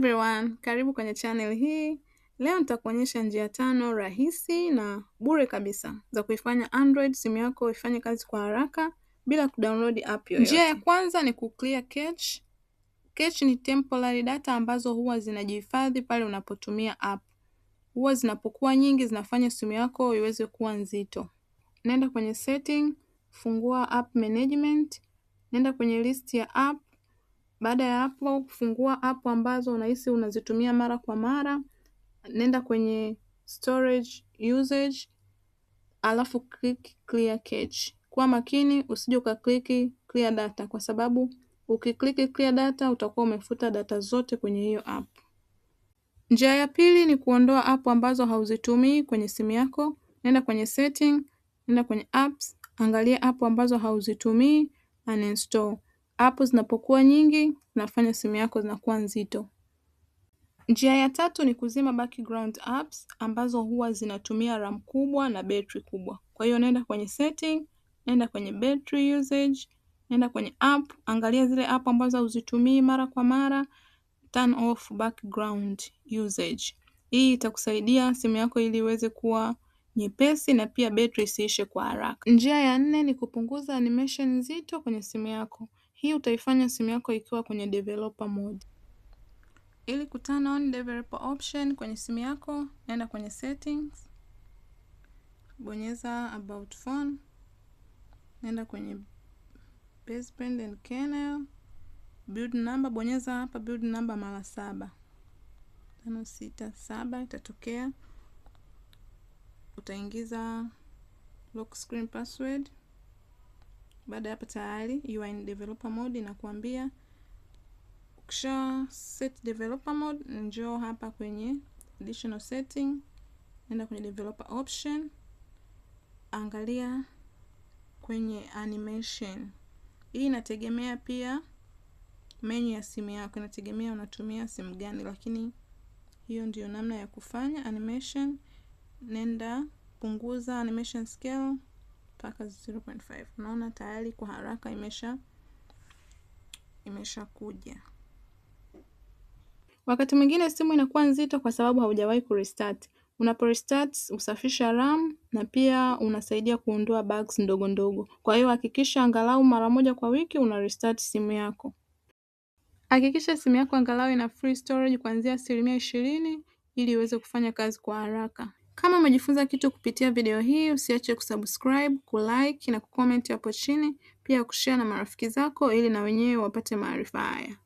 everyone, karibu kwenye channel hii. Leo nitakuonyesha njia 5 rahisi na bure kabisa za kuifanya Android simu yako ifanye kazi kwa haraka bila kudownload app yoyote. Njia ya kwanza ni kuclear cache. Cache ni temporary data ambazo huwa zinajihifadhi pale unapotumia app. Huwa zinapokuwa nyingi zinafanya simu yako iweze kuwa nzito. Nenda kwenye setting, fungua app management, nenda kwenye list ya app. Baada ya hapo, fungua app ambazo unahisi unazitumia mara kwa mara. Nenda kwenye storage usage, alafu click clear cache. Kuwa makini usije ukaklik clear data, kwa sababu ukiklik clear data utakuwa umefuta data zote kwenye hiyo app. Njia ya pili ni kuondoa app ambazo hauzitumii kwenye simu yako. Nenda kwenye setting, nenda kwenye apps, angalia app ambazo hauzitumii, uninstall. App zinapokuwa nyingi, zinafanya simu yako zinakuwa nzito. Njia ya tatu ni kuzima background apps ambazo huwa zinatumia RAM kubwa na battery kubwa. Kwa hiyo nenda kwenye setting, nenda kwenye battery usage, nenda kwenye app, angalia zile app ambazo hauzitumii mara kwa mara, turn off background usage. Hii itakusaidia simu yako ili iweze kuwa nyepesi na pia battery isiishe kwa haraka. Njia ya 4 ni kupunguza animation nzito kwenye simu yako. Hii utaifanya simu yako ikiwa kwenye developer mode. Ili kuturn on developer option kwenye simu yako, nenda kwenye settings, bonyeza about phone, nenda kwenye baseband and kernel, build number, bonyeza hapa build number mara 7. 567 itatokea. Utaingiza lock screen password. Baada hapa tayari you are in developer mode, inakuambia ukisha set developer mode, njoo hapa kwenye additional setting, nenda kwenye developer option, angalia kwenye animation. Hii inategemea pia menu ya simu yako, inategemea unatumia simu gani, lakini hiyo ndio namna ya kufanya animation. Nenda punguza animation scale mpaka 0.5. Unaona tayari kwa haraka imesha kuja. Wakati mwingine simu inakuwa nzito kwa sababu haujawahi kurestart. Unapo restart usafisha RAM na pia unasaidia kuondoa bugs ndogo ndogo. Kwa hiyo hakikisha angalau mara moja kwa wiki una restart simu yako. Hakikisha simu yako angalau ina free storage kuanzia 20% ili iweze kufanya kazi kwa haraka. Kama umejifunza kitu kupitia video hii, usiache kusubscribe, kulike na kucomment hapo chini, pia kushare na marafiki zako ili na wenyewe wapate maarifa haya.